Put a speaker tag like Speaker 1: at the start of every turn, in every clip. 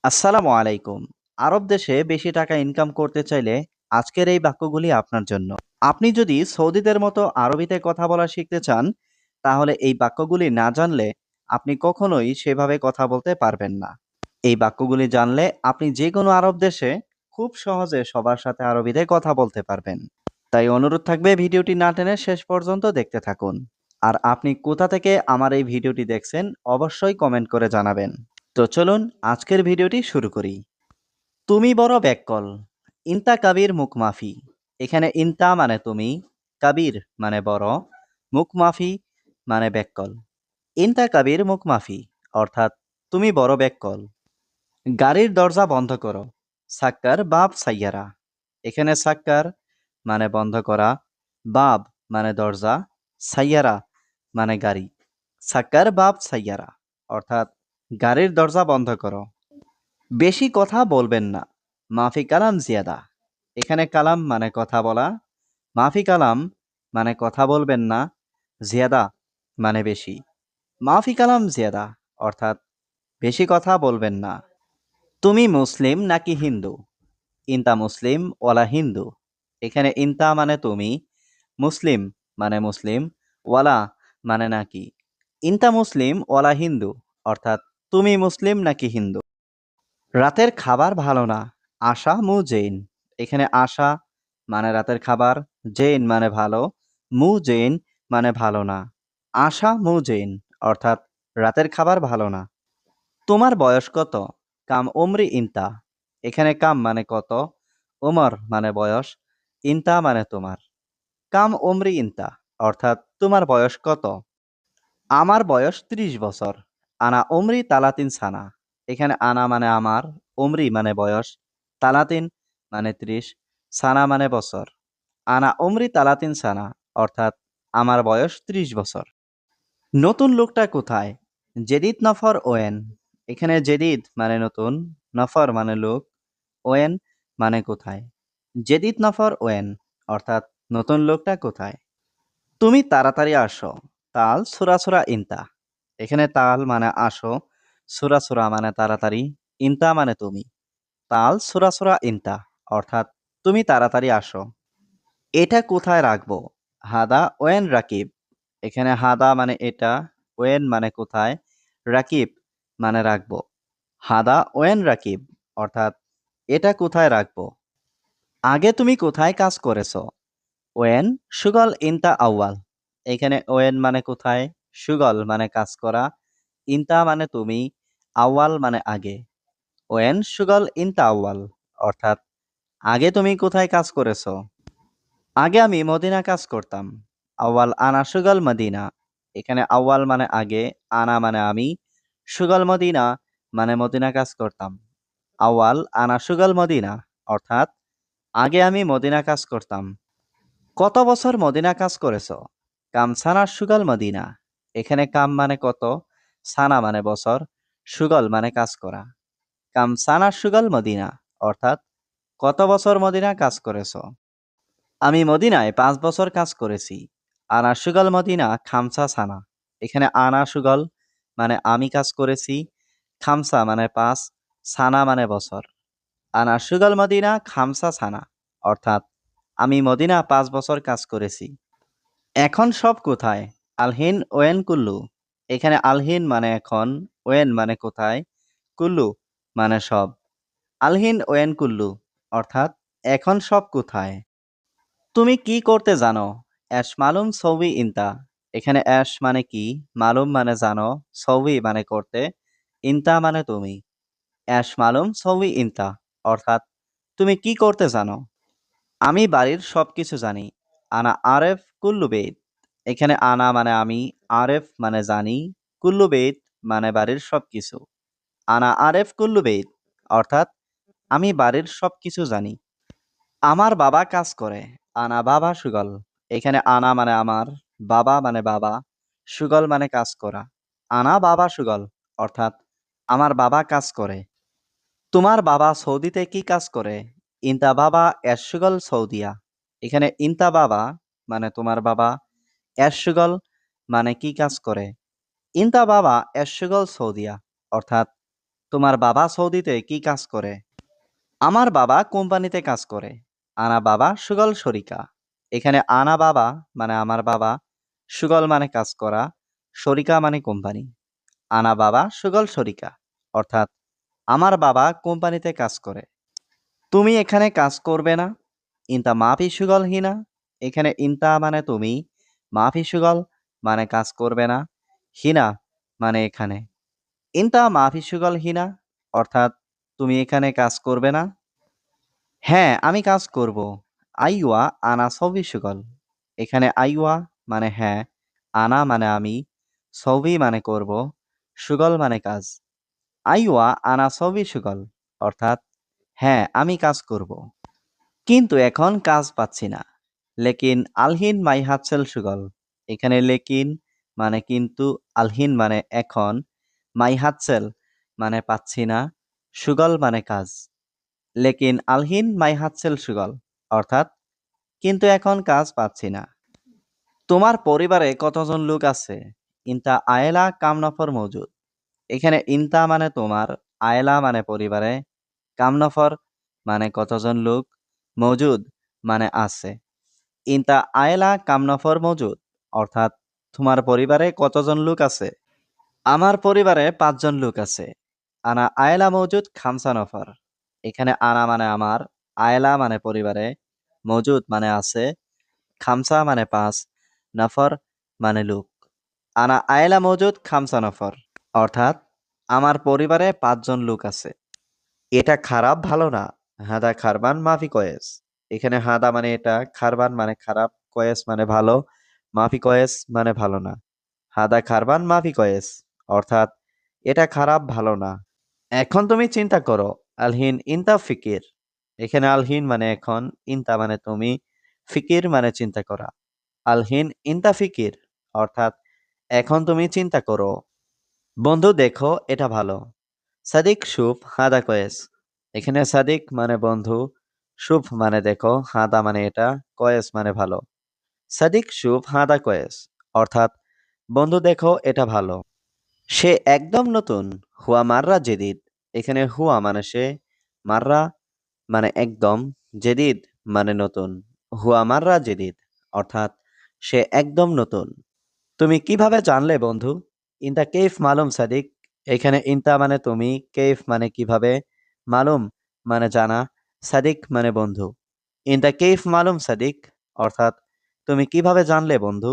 Speaker 1: আসসালামু আলাইকুম। আরব দেশে বেশি টাকা ইনকাম করতে চাইলে আজকের এই বাক্যগুলি আপনার জন্য। আপনি যদি সৌদিদের মতো আরবিতে কথা বলা শিখতে চান, তাহলে এই বাক্যগুলি না জানলে আপনি কখনোই সেভাবে কথা বলতে পারবেন না। এই বাক্যগুলি জানলে আপনি যে কোনো আরব দেশে খুব সহজে সবার সাথে আরবিতে কথা বলতে পারবেন। তাই অনুরোধ থাকবে ভিডিওটি না টেনে শেষ পর্যন্ত দেখতে থাকুন। আর আপনি কোথা থেকে আমার এই ভিডিওটি দেখছেন অবশ্যই কমেন্ট করে জানাবেন। তো চলুন আজকের ভিডিওটি শুরু করি। তুমি বড় ব্যাককল। ইনতা কাবির মুখ মাফি। এখানে ইনতা মানে তুমি, কাবির মানে বড়, মুখ মাফি মানে ব্যাককল। ইনতা কাবির মুখ মাফি অর্থাৎ তুমি বড় ব্যাককল। গাড়ির দরজা বন্ধ করো। সাক্কার বাব সাইয়ারা। এখানে সাক্কার মানে বন্ধ করা, বাব মানে দরজা, সাইয়ারা মানে গাড়ি। সাক্কার বাব সাইয়ারা অর্থাৎ গাড়ির দরজা বন্ধ করো। বেশি কথা বলবেন না। মাফি কালাম জিয়াদা। এখানে কালাম মানে কথা বলা, মাফি কালাম মানে কথা বলবেন না, জিয়াদা মানে বেশি। মাফি কালাম জিয়াদা অর্থাৎ বেশি কথা বলবেন না। তুমি মুসলিম নাকি হিন্দু? ইনতা মুসলিম ওয়ালা হিন্দু। এখানে ইনতা মানে তুমি, মুসলিম মানে মুসলিম, ওয়ালা মানে নাকি। ইনতা মুসলিম ওয়ালা হিন্দু অর্থাৎ তুমি মুসলিম নাকি হিন্দু। রাতের খাবার ভালো না। আশা মু জৈন। এখানে আশা মানে রাতের খাবার, জৈন মানে ভালো, মু জৈন মানে ভালো না। আশা মু জৈন অর্থাৎ রাতের খাবার ভালো না। তোমার বয়স কত? কাম উমরি ইনতা। এখানে কাম মানে কত, উমর মানে বয়স, ইনতা মানে তোমার। কাম উমরি ইনতা অর্থাৎ তোমার বয়স কত? আমার বয়স ৩০ বছর। আনা উমরি তালাতিন সানা। এখানে আনা মানে আমার, উমরি মানে বয়স, তালাতিন মানে ৩০, সানা মানে বছর। আনা উমরি তালাতিন সানা অর্থাৎ আমার বয়স ৩০ বছর। নতুন লোকটা কোথায়? জেদিদ নফর ওয়েন। এখানে জেদিদ মানে নতুন, নফর মানে লোক, ওয়েন মানে কোথায়। জেদিদ নফর ওয়েন অর্থাৎ নতুন লোকটা কোথায়। তুমি তাড়াতাড়ি আসো। তাল সুরা ইনতা। এখানে তাল মানে আসো, সুরা মানে তাড়াতাড়ি, ইনতা মানে তুমি। তাল সুরা ইনতা অর্থাৎ তুমি তাড়াতাড়ি আসো। এটা কোথায় রাখবো? হাদা ওয়েন রাকিব। এখানে হাদা মানে এটা, ওয়েন মানে কোথায়, রাকিব মানে রাখবো। হাদা ওয়েন রাকিব অর্থাৎ এটা কোথায় রাখবো। আগে তুমি কোথায় কাজ করেছো? ওয়েন সুগল ইনতা আউয়াল। এখানে ওয়েন মানে কোথায়, সুগল মানে কাজ করা, ইনতা মানে তুমি, আউয়াল মানে আগে। ওয়েন সুগল ইনতা আউয়াল অর্থাৎ আগে তুমি কোথায় কাজ করেছো। আগে আমি মদিনা কাজ করতাম। আউয়াল আনা সুগল মদিনা। এখানে আউয়াল মানে আগে, আনা মানে আমি, সুগল মদিনা মানে মদিনা কাজ করতাম। আউয়াল আনা সুগল মদিনা অর্থাৎ আগে আমি মদিনা কাজ করতাম। কত বছর মদিনা কাজ করেছো? কাম সানা সুগল মদিনা। এখানে কাম মানে কত, সানা মানে বছর, সুগল মানে কাজ করা। কাম সানা সুগল মদিনা অর্থাৎ কত বছর মদিনা কাজ করেছো। আমি মদিনায় ৫ বছর কাজ করেছি। আনা সুগল মদিনা খামসা সানা। এখানে আনা সুগল মানে আমি কাজ করেছি, খামসা মানে ৫, সানা মানে বছর। আনা সুগল মদিনা খামসা সানা অর্থাৎ আমি মদিনা ৫ বছর কাজ করেছি। এখন সব কোথায়? আলহিন ওয়েন কুল্লু। এখানে আলহিন মানে এখন, ওয়েন মানে কোথায়, কুল্লু মানে সব। আলহিন ওয়েন কুল্লু অর্থাৎ এখন সব কোথায়। তুমি কি করতে জানো? অ্যাশ মালুম সৌবি ইনতা। এখানে অ্যাশ মানে কি, মালুম মানে জানো, সৌবি মানে করতে, ইনতা মানে তুমি। অ্যাশ মালুম সৌবি ইনতা অর্থাৎ তুমি কি করতে জানো। আমি বাড়ির সবকিছু জানি। আনা আরেফ কুল্লু বেত। এখানে আনা মানে আমি, আরেফ মানে জানি, কুল্লু বেত মানে বাড়ির সবকিছু। আনা আরেফ কুল্লু বেত অর্থাৎ আমি বাড়ির সবকিছু জানি। আমার বাবা কাজ করে। আনা বাবা সুগল। এখানে আনা মানে আমার, বাবা মানে বাবা, সুগল মানে কাজ করা। আনা বাবা সুগল অর্থাৎ আমার বাবা কাজ করে। তোমার বাবা সৌদিতে কি কাজ করে? ইনতা বাবা এরশুগল সৌদিয়া। এখানে ইনতা বাবা মানে তোমার বাবা, এরশুগল মানে কি কাজ করে। ইনতা বাবা এরশুগল সৌদিয়া অর্থাৎ তোমার বাবা সৌদিতে কি কাজ করে? আমার বাবা কোম্পানিতে কাজ করে। আনা বাবা সুগল শরিকা। এখানে আনা বাবা মানে আমার বাবা, সুগল মানে কাজ করা, শরিকা মানে কোম্পানি। আনা বাবা সুগল শরিকা, অর্থাৎ আমার বাবা কোম্পানিতে কাজ করে। তুমি এখানে কাজ করবে না? ইনতা মাফি সুগল হিনা। এখানে ইনতা মানে তুমি, মাফি সুগল মানে কাজ করবে না, হিনা মানে এখানে। ইনতা মাফি সুগল হিনা, অর্থাৎ তুমি এখানে কাজ করবে না? হ্যাঁ, আমি কাজ করব। আইওয়া আনা সবই সুগল। এখানে আইওয়া মানে হ্যাঁ, আনা মানে আমি, সবই মানে করব, সুগল মানে কাজ। আইওয়া আনা সবই সুগল, অর্থাৎ হ্যাঁ, আমি কাজ করব। কিন্তু এখন কাজ পাচ্ছি না। লেকিন আলহিন মাই হাতসেল সুগল। এখানে লেকিন মানে কিন্তু, আলহিন মানে এখন, মাই হাতসেল মানে পাচ্ছি না, সুগল মানে কাজ। লেকিন আলহিন মাই হাতসেল সুগল, অর্থাৎ কিন্তু এখন কাজ পাচ্ছি না। তোমার পরিবারে কতজন লোক আছে? ইনতা আয়েলা কামনফর মৌজুদ। এখানে ইনতা মানে তোমার, আয়েলা মানে পরিবারে, কামনফর মানে কতজন লোক, মৌজুদ মানে আছে। ইনতা আয়েলা কামনফর মৌজুদ, অর্থাৎ তোমার পরিবারে কতজন লোক আছে? আমার পরিবারে 5 জন লোক আছে। আনা আয়েলা মৌজুদ খামসা নফর। এখানে আনা মানে আমার, আয়েলা মানে পরিবারে, মৌজুদ মানে আছে, খামসা মানে 5, নফর মানে লোক। আনা আয়েলা মৌজুদ খামসা নফর, অর্থাৎ আমার পরিবারে 5 জন লোক আছে। এটা খারাপ ভালো না। হাদা খারবান মাফি কয়েস। এখানে হাদা মানে এটা, খারবান মানে খারাপ, কয়েস মানে ভালো, মাফি কয়েস মানে ভালো না। হাদা খারবান মাফি কয়েস, অর্থাৎ এটা খারাপ ভালো না। এখন তুমি চিন্তা করো। আলহিন ইনতা ফিকির। এখানে আলহিন মানে এখন, ইনতা মানে তুমি, ফিকির মানে চিন্তা করা। আলহিন ইনতা ফিকির, অর্থাৎ এখন তুমি চিন্তা করো। বন্ধু দেখো এটা ভালো। সাদিক শুভ হাদা কয়েস। এখানে সাদিক মানে বন্ধু, শুভ মানে দেখো, হাদা মানে এটা, কয়েস মানে ভালো। সাদিক শুভ হাদা কয়েস, অর্থাৎ বন্ধু দেখো এটা ভালো। সে একদম নতুন। হুয়া মাররা জেদিদ। এখানে হুয়া মানে সে, মাররা মানে একদম, জেদিদ মানে নতুন। হুয়া মাররা জেদিদ, অর্থাৎ সে একদম নতুন। তুমি কিভাবে জানলে বন্ধু? ইনতা কেইফ মালুম সাদিক। এখানে ইনতা মানে তুমি, কেইফ মানে কিভাবে, মালুম মানে জানা, সাদিক মানে বন্ধু। ইনতা কেইফ মালুম সাদিক, অর্থাৎ তুমি কিভাবে জানলে বন্ধু?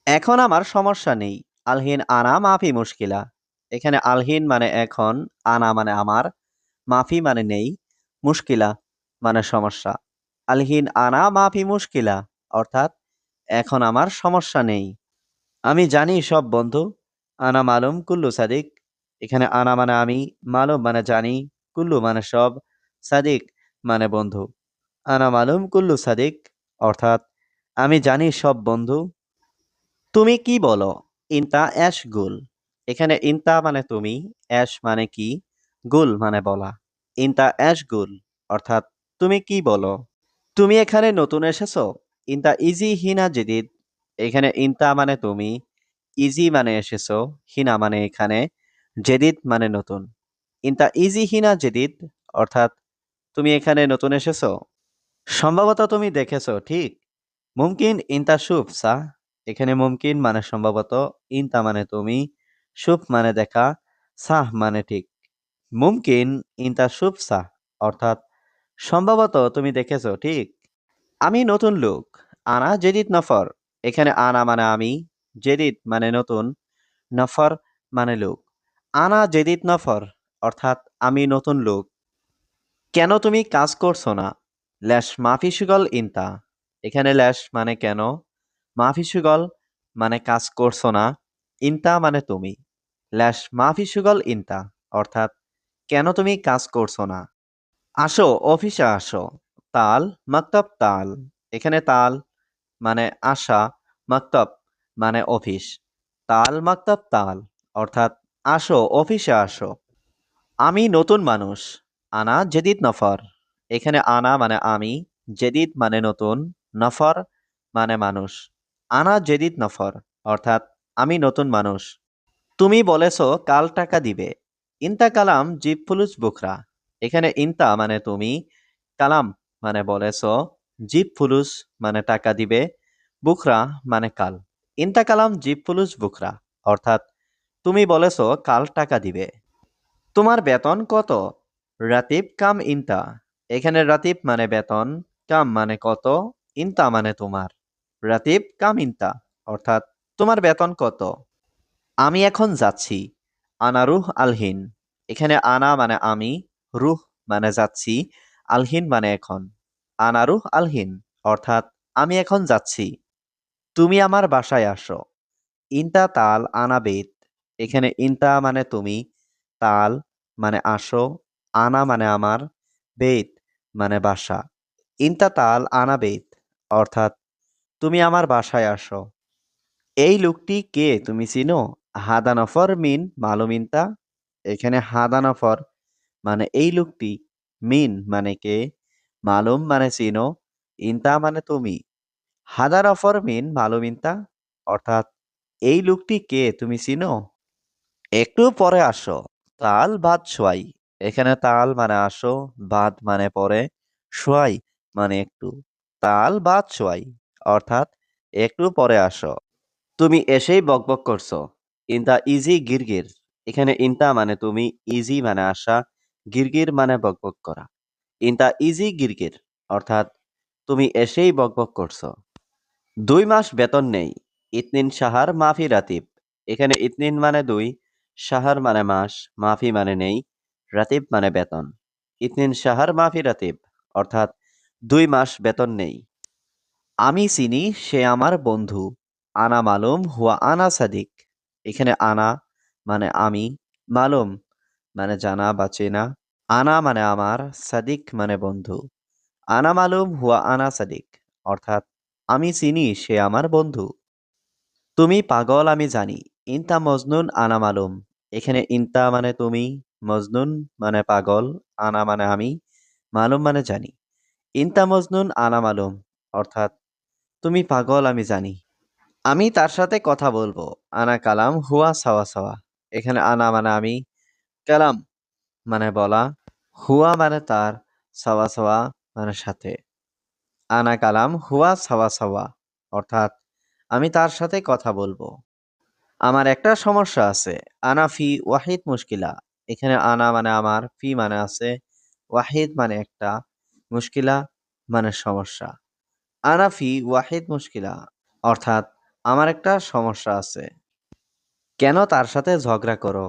Speaker 1: এখন আমার সমস্যা নেই। আলহিন আনা মাফি মুশকিলা। এখানে আলহিন মানে এখন, আনা মানে আমার, মাফি মানে নেই, মুশকিলা মানে সমস্যা। আলহিন আনা মাফি মুশকিলা, অর্থাৎ এখন আমার সমস্যা নেই। আমি জানি সব বন্ধু। আনা মালুম কুল্লু সাদিক। এখানে আনা মানে আমি, মালুম মানে জানি, কুল্লু মানে সব, সাদিক মানে বন্ধু। আনা মালুম কুল্লু সাদিক, অর্থাৎ আমি জানি সব বন্ধু। তুমি কি বলো? ইনতা অ্যাশ গুল। এখানে ইনতা মানে তুমি, অ্যাশ মানে কি, গুল মানে বলা। ইনতা অ্যাশ গুল, অর্থাৎ তুমি কি বলো? তুমি এখানে নতুন এসেছো? ইনতা ইজি হিনা জেদিদ। এখানে ইনতা মানে তুমি, ইজি মানে এসেছো, হিনা মানে এখানে, জেদিদ মানে নতুন। ইনতা ইজি হিনা জেদিদ, অর্থাৎ তুমি এখানে নতুন এসেছো। সম্ভবত তুমি দেখেছো, ঠিক। মুমকিন ইনতা শুভ সা। এখানে মুমকিন মানে সম্ভবত, ইনতা মানে তুমি, শুভ মানে দেখা, সাহ মানে ঠিক। মুমকিন ইনতা শুভ সাহ, অর্থাৎ সম্ভবত তুমি দেখেছো, ঠিক। আমি নতুন লোক। আনা জেদিদ নফর। এখানে আনা মানে আমি, জেদিদ মানে নতুন, নফর মানে লোক। আনা জেদিদ নফর, অর্থাৎ আমি নতুন লোক। কেন তুমি কাজ করছো না? ল্যাশ মাফি সুগল ইনতা। এখানে ল্যাশ মানে কেন, মাফি সুগল মানে কাজ করছো না, ইনতা মানে তুমি। ল্যাশ মাফি সুগল ইনতা, অর্থাৎ কেন তুমি কাজ করছো না? আসো অফিসে আসো। তাল মাকতাব তাল। এখানে তাল মানে আসা, মাকতাব মানে অফিস। তাল মাকতাব তাল, অর্থাৎ আসো অফিসে আসো। আমি নতুন মানুষ। আনা জেদিদ নফর। এখানে আনা মানে আমি, জেদিদ মানে নতুন, নফর মানে মানুষ। আনা জেদিদ নফর, অর্থাৎ আমি নতুন মানুষ। তুমি বলেছো কাল টাকা দিবে। ইনতা কালাম জিব ফুলুস বুকরা। এখানে ইনতা মানে তুমি, কালাম মানে বলেছ, জিব ফুলুস মানে টাকা দিবে, বুকরা মানে কাল। ইনতা কালাম জিব ফুলুস বুকরা অর্থাৎ তুমি বলেছ কাল টাকা দিবে। তোমার বেতন কত? রাতিব কাম ইনতা। এখানে রাতিব মানে বেতন, কাম মানে কত, ইনতা মানে তোমার। রাতিব কাম ইনতা অর্থাৎ তোমার বেতন কত? আমি এখন যাচ্ছি। আনা রুহ আলহিন। এখানে আনা মানে আমি, রুহ মানে যাচ্ছি, আলহিন মানে এখন। আনা রুহ আলহিন অর্থাৎ আমি এখন যাচ্ছি। তুমি আমার বাসায় আসো। ইনতা তাল আনা বেত। এখানে ইনতা মানে তুমি, তাল মানে আসো, আনা মানে আমার, বেত মানে বাসা। ইনতা তাল আনা বেত অর্থাৎ তুমি আমার বাসায় আসো। এই লোকটি কে তুমি চিনো? হাদা নফর মিন মালুম ইনতা। এখানে হাদা নফর মানে এই লোকটি, মিন মানে কে, মালুম মানে চিনো, ইনতা মানে তুমি। হাদা নফর মিন মালুম ইনতা অর্থাৎ এই লোকটি কে তুমি চিনো? একটু পরে আসো। তাল বাদ সোয়াই। এখানে তাল মানে আসো, বাদ মানে পরে, সোয়াই মানে একটু। তাল বাদ সোয়াই অর্থাৎ একটু পরে আসো। তুমি এসেই বকবক করছো। ইনতা ইজি গিরগির। এখানে ইনতা মানে তুমি, ইজি মানে আসা, গিরগির মানে বকবক করা। ইনতা ইজি গিরগির অর্থাৎ তুমি এসেই বকবক করছো। 2 মাস বেতন নেই। ইতনিন সাহার মাফি রাতিব। এখানে ইতনিন মানে 2, সাহার মানে মাস, মাফি মানে নেই, রাতিব মানে বেতন। ইতনিন সাহার মাফি রাতিব অর্থাৎ 2 মাস বেতন নেই। আমি চিনি, সে আমার বন্ধু। আনা মালুম হুয়া আনা সাদিক। এখানে আনা মানে আমি, মালুম মানে জানা বা চেনা, আনা মানে আমার, সাদিক মানে বন্ধু। আনা মালুম হুয়া আনা সাদিক অর্থাৎ আমি চিনি, সে আমার বন্ধু। তুমি পাগল আমি জানি। ইনতা মজনুন আনা মালুম। এখানে ইনতা মানে তুমি, মজনুন মানে পাগল, আনা মানে আমি, মালুম মানে জানি। ইনতা মজনুন আনা মালুম অর্থাৎ তুমি পাগল আমি জানি। আমি তার সাথে কথা বলবো। আনা কালাম হুয়া সাওয়া সাওয়া। এখানে আনা মানে আমি, কালাম মানে বলা, হুয়া মানে তার, সাওয়া সাওয়া মানে সাথে। আনা কালাম হুয়া সাওয়া সাওয়া অর্থাৎ আমি তার সাথে কথা বলবো। আমার একটা সমস্যা আছে। আনা ফি ওয়াহিদ মুশকিলা। এখানে আনা মানে আমার, ফি মানে আছে, ওয়াহিদ মানে একটা, মুশকিলা মানে সমস্যা। আনা ফি ওয়াহিদ মুশকিলা অর্থাৎ আমার একটা সমস্যা আছে। কেন তার সাথে ঝগড়া করো?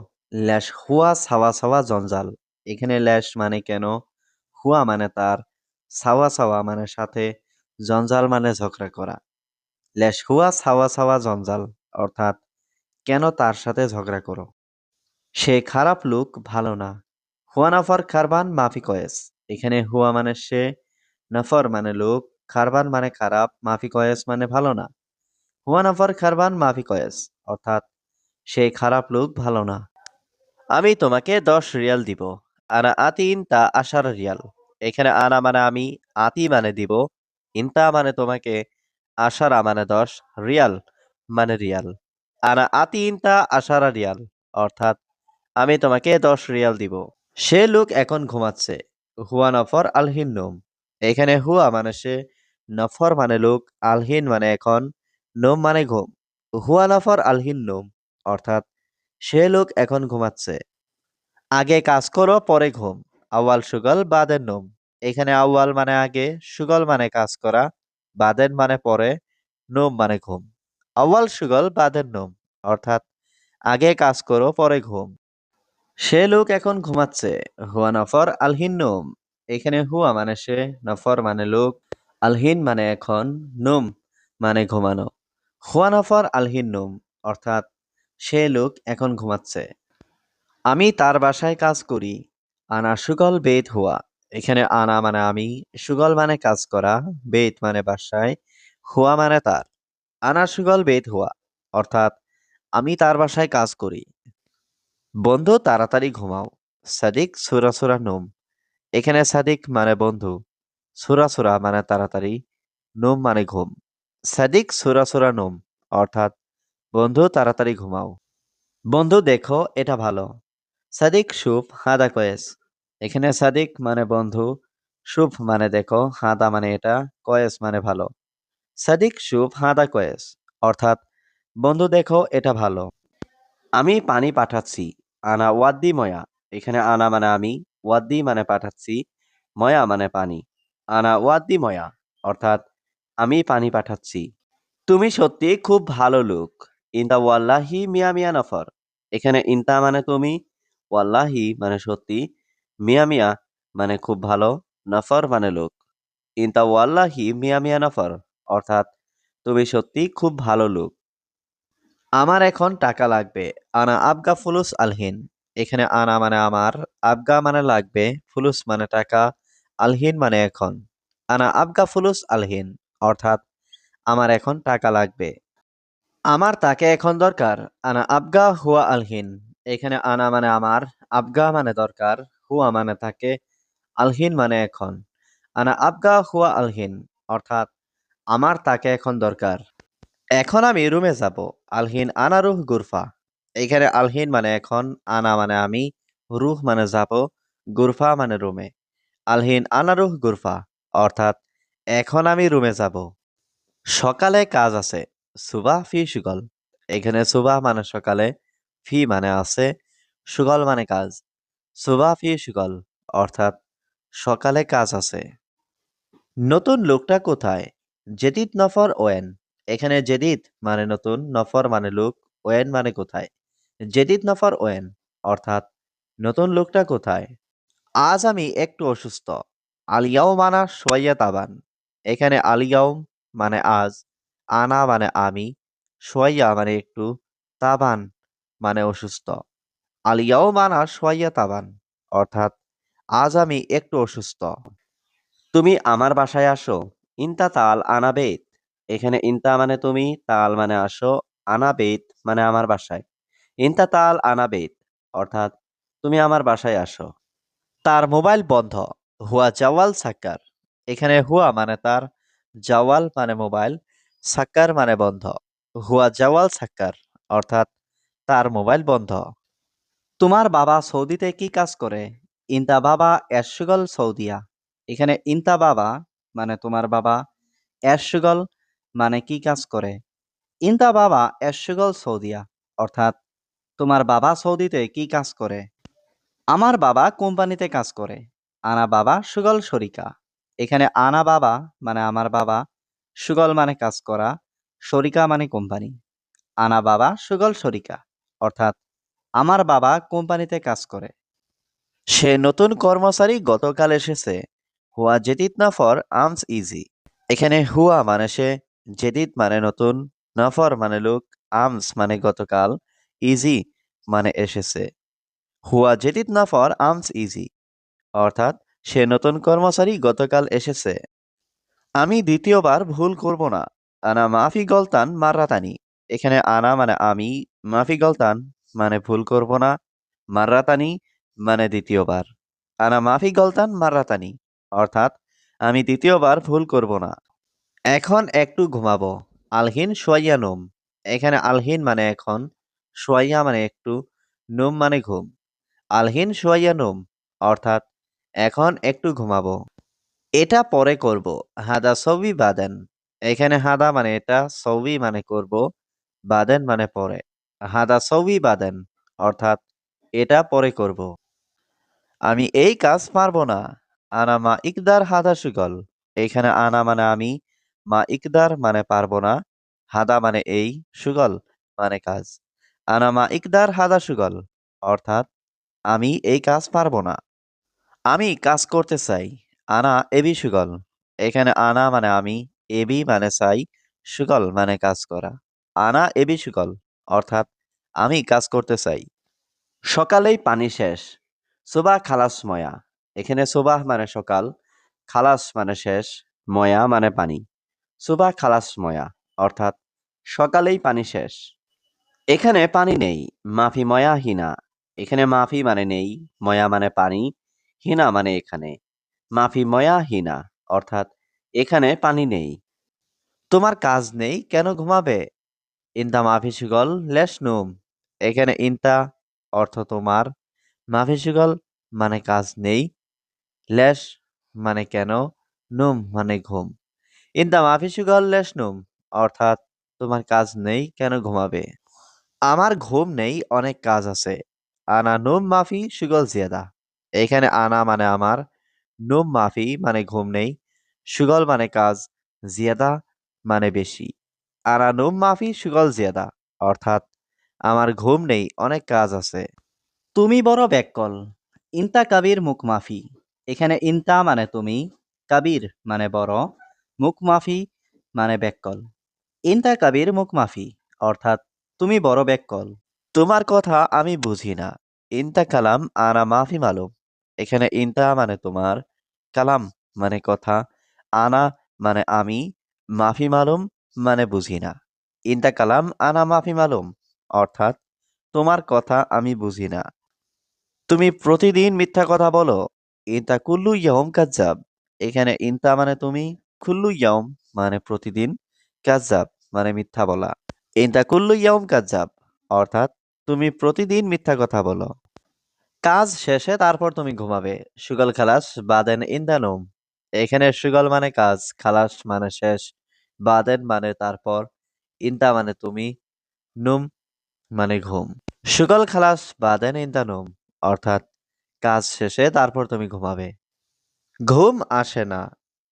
Speaker 1: ল্যাশ হুয়া সাওয়া সাওয়া জঞ্জাল। এখানে ল্যাশ মানে কেন, হুয়া মানে তার, সাওয়া সাওয়া মানে সাথে, জঞ্জাল মানে ঝগড়া করা। ল্যাশ হুয়া সাওয়া সাওয়া জঞ্জাল অর্থাৎ কেন তার সাথে ঝগড়া করো? সে খারাপ লোক, ভালো না। হুয়া নফর খারবান মাফি কয়েস। এখানে হুয়া মানে সে, নফর মানে লোক, খারবান মানে খারাপ, মাফি কয়েস মানে ভালো না। হুয়া নফর খারবান মাফি কয়েস অর্থাৎ সে খারাপ লোক, ভালো না। আমি তোমাকে 10 রিয়াল দিব। আনা আতি ইনতা আশার রিয়াল। এখানে আনা মানে আমি, আতি মানে দিব, ইনতা মানে তোমাকে, আশারা মানে 10, রিয়াল মানে রিয়াল। আনা আতি ইনতা আশারা রিয়াল অর্থাৎ আমি তোমাকে 10 রিয়াল দিব। সে লোক এখন ঘুমাচ্ছে। হুয়া নফর আলহিন নোম। এখানে হুয়া মানে সে, নফর মানে লোক, আলহিন মানে এখন, নোম মানে ঘুম। হুয়া নফর আলহিন নোম অর্থাৎ সে লোক এখন ঘুমাচ্ছে। আগে কাজ করো পরে ঘুম। আওয়াল সুগল বাদের নোম। এখানে আওয়াল মানে আগে, সুগল মানে কাজ করা, বাদেন মানে পরে, নোম মানে ঘুম। আওয়াল সুগল বাদের নোম অর্থাৎ আগে কাজ করো পরে ঘুম। সে লোক এখন ঘুমাচ্ছে। হুয়া নফর আলহিন নোম। এখানে হুয়া মানে সে, নফর মানে লোক, আলহিন মানে এখন, নোম মানে ঘুমানো। হুয়া নফর আলহিন নোম অর্থাৎ সে লোক এখন ঘুমাচ্ছে। আমি তার বাসায় কাজ করি। আনা সুগল বেত হুয়া। এখানে আনা মানে আমি, সুগল মানে কাজ করা, বেত মানে বাসায়, হুয়া মানে তার। আনা সুগল বেত হুয়া অর্থাৎ আমি তার বাসায় কাজ করি। বন্ধু তাড়াতাড়ি ঘুমাও। সাদিক সুরা সুরা নোম। এখানে সাদিক মানে বন্ধু, সুরা সুরা মানে তাড়াতাড়ি, নোম মানে ঘুম। সাদিক সুরা সুরা নোম অর্থাৎ বন্ধু তাড়াতাড়ি ঘুমাও। বন্ধু দেখো এটা ভালো। সাদিক শুভ হাদা কয়েস। এখানে সাদিক মানে বন্ধু, শুভ মানে দেখো, হাদা মানে এটা, কয়েস মানে ভালো। সাদিক শুভ হাদা কয়েস, অর্থাৎ বন্ধু দেখো এটা ভালো। আমি পানি পাঠাচ্ছি। আনা ওয়াদ্দি ময়া। এখানে আনা মানে আমি, ওয়াদ্দি মানে পাঠাচ্ছি, ময়া মানে পানি। আনা ওয়াদ্দি ময়া, অর্থাৎ আমি পানি পাঠাচ্ছি। তুমি সত্যি খুব ভালো লোক। ইনতা ওয়াল্লাহি মিয়া মিয়া নফর। এখানে ইনতা মানে তুমি, ওয়াল্লাহি মানে সত্যি, মিয়া মিয়া মানে খুব ভালো, নফর মানে লোক। ইনতা ওয়াল্লাহি মিয়া মিয়া নফর, অর্থাৎ তুমি সত্যি খুব ভালো লোক। আমার এখন টাকা লাগবে। আনা আবগা ফুলুস আলহিন। এখানে আনা মানে আমার, আবগা মানে লাগবে, ফুলুস মানে টাকা, আলহিন মানে এখন। আনা আবগা ফুলুস আলহিন, অর্থাৎ আমার এখন টাকা লাগবে। আমার তাকে এখন দরকার। আনা আবগা হুয়া আলহিন। এখানে আনা মানে আমার, আবগা মানে দরকার, হুয়া মানে তাকে, আলহিন মানে এখন। আনা আবগা হুয়া আলহিন, অর্থাৎ আমার তাকে এখন দরকার। এখন আমি রুমে যাব। আলহিন আনা রুহ গুরফা। এখানে আলহিন মানে এখন, আনা মানে আমি, রুহ মানে যাব, গুরফা মানে রুমে। আলহিন আনা রুহ গুরফা, অর্থাৎ এখন আমি রুমে যাব। সকালে কাজ আছে। সুবাহ ফি সুগল। এখানে সুবাহ মানে সকালে, ফি মানে আছে, সুগল মানে কাজ। সুবাহ ফি সুগল, অর্থাৎ সকালে কাজ আছে। নতুন লোকটা কোথায়? জেদিদ নফর ওয়েন। এখানে জেদিদ মানে নতুন, নফর মানে লোক, ওয়েন মানে কোথায়। জেদিদ নফর ওয়েন, অর্থাৎ নতুন লোকটা কোথায়। আজ আমি একটু অসুস্থ। আলিয়াও মানা সোয়াইয়া তাবান। এখানে আলিয়াউম মানে আজ, আনা মানে আমি, সোয়াইয়া মানে একটু, তাবান মানে অসুস্থ। আলিয়াও মানা সোয়াইয়া তাবান, অর্থাৎ আজ আমি একটু অসুস্থ। তুমি আমার বাসায় আসো। ইনতা তাল আনাবেত। এখানে ইনতা মানে তুমি, তাল মানে আসো, আনাবেত মানে আমার বাসায়। ইনতা তাল আনাবেত, অর্থাৎ তুমি আমার বাসায় আসো। তার মোবাইল বন্ধ। হুয়া জাওয়াল সাক্কার। এখানে হুয়া মানে তার, জাওয়াল মানে মোবাইল, সাক্কার মানে বন্ধ। হুয়া জাওয়াল সাক্কার, অর্থাৎ তার মোবাইল বন্ধ। তোমার বাবা সৌদিতে কি কাজ করে? ইনতা বাবা এরশুগল সৌদিয়া। এখানে ইনতা বাবা মানে তোমার বাবা, এরশুগল মানে কি কাজ করে। ইনতা বাবা এরশুগল সৌদিয়া, অর্থাৎ তোমার বাবা সৌদিতে কি কাজ করে। আমার বাবা কোম্পানিতে কাজ করে। আনা বাবা সুগল শরিকা। এখানে আনা বাবা মানে আমার বাবা, সুগল মানে কাজ করা, শরিকা মানে কোম্পানি। আনা বাবা সুগল শরিকা, অর্থাৎ আমার বাবা কোম্পানিতে কাজ করে। সে নতুন কর্মচারী গতকাল এসেছে। হুয়া জেদিদ নফর আমস ইজি। এখানে হুয়া মানে সে, জেদিদ মানে নতুন, নফর মানে লোক, আমস মানে গতকাল, ইজি মানে এসেছে। হুয়া জেদিদ নফর আমস ইজি, অর্থাৎ সে নতুন কর্মচারী গতকাল এসেছে। আমি দ্বিতীয়বার ভুল করব না। আনা মাফি গলতান মাররাতানি। এখানে আনা মানে আমি, মাফি গলতান মানে ভুল করব না, মাররাতানি মানে দ্বিতীয়বার। আনা মাফি গলতান মাররাতানি, অর্থাৎ আমি দ্বিতীয়বার ভুল করব না। এখন একটু ঘুমাবো। আলহিন সোয়াইয়া নোম। এখানে আলহিন মানে এখন, সোয়াইয়া মানে একটু, নোম মানে ঘুম। আলহিন সোয়াইয়া নোম, অর্থাৎ এখন একটু ঘুমাবো। এটা পরে করব। হাদা সবই বাদেন। এখানে হাদা মানে এটা, সবই মানে করব, বাদেন মানে পরে। হাদা সবই বাদেন, অর্থাৎ এটা পরে করব। আমি এই কাজ পারবো না। আনা মা ইকদার হাদা সুগল। এখানে আনা মানে আমি, মা ইকদার মানে পারবো না, হাদা মানে এই, সুগল মানে কাজ। আনা মা ইকদার হাদা সুগল, অর্থাৎ আমি এই কাজ পারবো না। আমি কাজ করতে চাই। আনা এবি সুগল। এখানে আনা মানে আমি, এবি মানে চাই, সুগল মানে কাজ করা। আনা এবি সুগল, অর্থাৎ আমি কাজ করতে চাই। সকালেই পানি শেষ। সুবাহ খালাস ময়া। এখানে সুবাহ মানে সকাল, খালাস মানে শেষ, ময়া মানে পানি। সুবাহ খালাস ময়া, অর্থাৎ সকালেই পানি শেষ। এখানে পানি নেই। মাফি ময়া হিনা। এখানে মাফি মানে নেই, ময়া মানে পানি, হিনা মানে এখানে। মাফি ময়া হিনা, অর্থাৎ এখানে পানি নেই। তোমার কাজ নেই, কেন ঘুমাবে? ইনতা মাফি সুগল লেশ নুম। এখানে ইনতা অর্থ তোমার,
Speaker 2: মাফি সুগল মানে কাজ নেই, লেশ মানে কেন, নুম মানে ঘুম। ইন্দা মাফি সুগল লেশ নুম, অর্থাৎ তোমার কাজ নেই কেন ঘুমাবে। আমার ঘুম নেই, অনেক কাজ আছে। আনা নুম মাফি সুগল জিয়াদা। এখানে আনা মানে আমার, নুম মাফি মানে ঘুম নেই, সুগল মানে কাজ, জিয়াদা মানে বেশি। আনা নুম মাফি সুগল জিয়াদা, অর্থাৎ আমার ঘুম নেই, অনেক কাজ আছে।
Speaker 1: তুমি বড় ব্যাককল। ইনতা কাবির মুখ মাফি। এখানে ইনতা মানে তুমি, কাবির মানে বড়, মুখ মাফি মানে ব্যাককল। ইনতা কাবির মুখ মাফি, অর্থাৎ তুমি বড় ব্যাককল।
Speaker 2: তোমার কথা আমি বুঝি না। ইনতা কালাম আনা মাফি মালুম। এখানে ইনতা মানে তোমার, কালাম মানে কথা, আনা মানে আমি, মাফি মালুম মানে বুঝি না। ইনতা কালাম আনা মাফি মালুম, অর্থাৎ তোমার কথা আমি বুঝি না। তুমি প্রতিদিন মিথ্যা কথা বলো। ইনতা কুল্লু ইয়ম কাজ্জাব। এখানে ইনতা মানে তুমি, কুল্লু ইয়ম মানে প্রতিদিন, কাজ্জাব মানে মিথ্যা বলা। ইনতা কুল্লু ইয়ম কাজ্জাব, অর্থাৎ তুমি প্রতিদিন মিথ্যা কথা বলো। কাজ শেষে তারপর তুমি ঘুমাবে। সুগল খালাস বাদেন ইন্দা নোম। এখানে সুগল মানে কাজ, খালাস মানে শেষ, বাদেন মানে তারপর, ইন্দা মানে তুমি, নুম মানে ঘুম। সুগল খালাস বাদেন ইন্দা নোম, অর্থাৎ কাজ শেষে তারপর তুমি ঘুমাবে। ঘুম আসে না,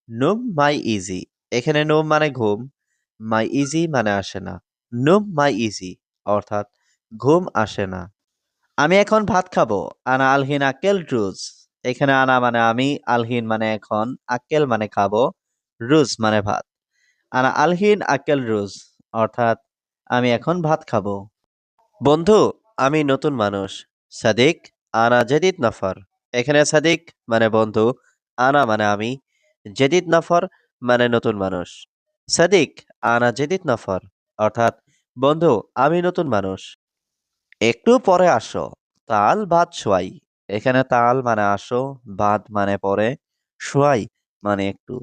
Speaker 2: নুম মাই ইজি। এখানে নুম মানে ঘুম, মাই ইজি মানে আসে না। নুম মাই ইজি, অর্থাৎ ঘুম আসে না। আমি এখন ভাত খাবো। আনা আলহিন আক্কেল রুজ। এখানে আনা মানে আমি, আলহিন মানে এখন, আক্কেল মানে খাবো, রুজ মানে ভাত। আনা আলহিন আক্কেল রুজ, অর্থাৎ আমি এখন ভাত খাবো। বন্ধু, আমি নতুন মানুষ। সাদিক, আনা জেদিদ নফর। এখানে সাদিক মানে বন্ধু, আনা মানে আমি, জেদিদ নফর মানে নতুন মানুষ। সাদিক, আনা জেদিদ নফর, অর্থাৎ বন্ধু, আমি নতুন মানুষ। একটু পরে আসো। তাল ভাত শোয়াই। এখানে তাল মানে আসো, ভাত মানে পরে, শোয়াই মানে একটু।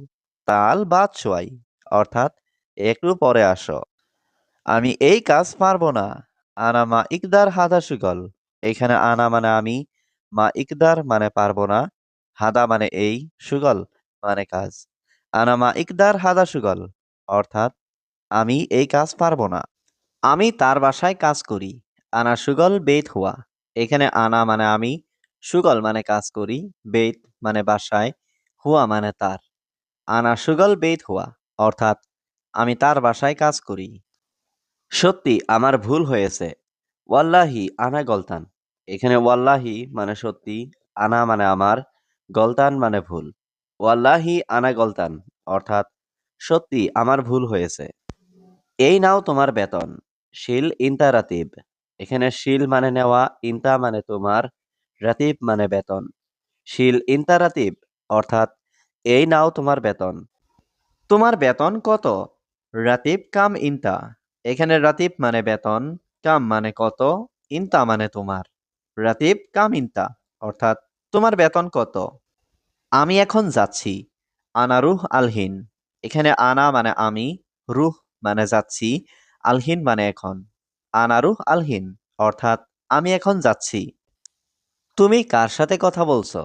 Speaker 2: তাল ভাত শোয়াই, অর্থাৎ একটু পরে আসো। আমি এই কাজ পারবো না। আনা মা ইকদার হাদা সুগল। এখানে আনা মানে আমি, মা ইকদার মানে পারবো না, হাদা মানে এই, সুগল মানে কাজ। আনা মা ইকদার হাদা সুগল, অর্থাৎ আমি এই কাজ পারবো না।
Speaker 1: আমি তার বাসায় কাজ করি। আনা সুগল বেত হুয়া। এখানে আনা মানে আমি, সুগল মানে কাজ করি, বেত মানে বাসায়, হুয়া মানে তার। আনা সুগল বেত হুয়া, অর্থাৎ আমি তার বাসায় কাজ করি। সত্যি আমার ভুল হয়েছে। ওয়াল্লাহি আনা গলতান। এখানে ওয়াল্লাহি মানে সত্যি, আনা মানে আমার, গলতান মানে ভুল। ওয়াল্লাহি আনা গলতান, অর্থাৎ সত্যি আমার ভুল হয়েছে। এই নাও তোমার বেতন। শিল ইনতা রাতিব। এখানে শিল মানে নেওয়া, ইনতা মানে তোমার, রাতিব মানে বেতন। শিল ইনতা রাতিব, অর্থাৎ এই নাও তোমার বেতন। তোমার বেতন কত? রাতিব কাম ইনতা। এখানে রাতিব মানে বেতন, কাম মানে কত, ইনতা মানে তোমার। রাতিব কাম ইনতা, অর্থাৎ তোমার বেতন কত? আমি এখন যাচ্ছি। আনা রুহ আলহিন। এখানে আনা মানে আমি, রুহ মানে যাচ্ছি, আলহিন মানে এখন। আনা রুহ আলহিন, অর্থাৎ আমি এখন যাচ্ছি। তুমি কার সাথে কথা বলছো?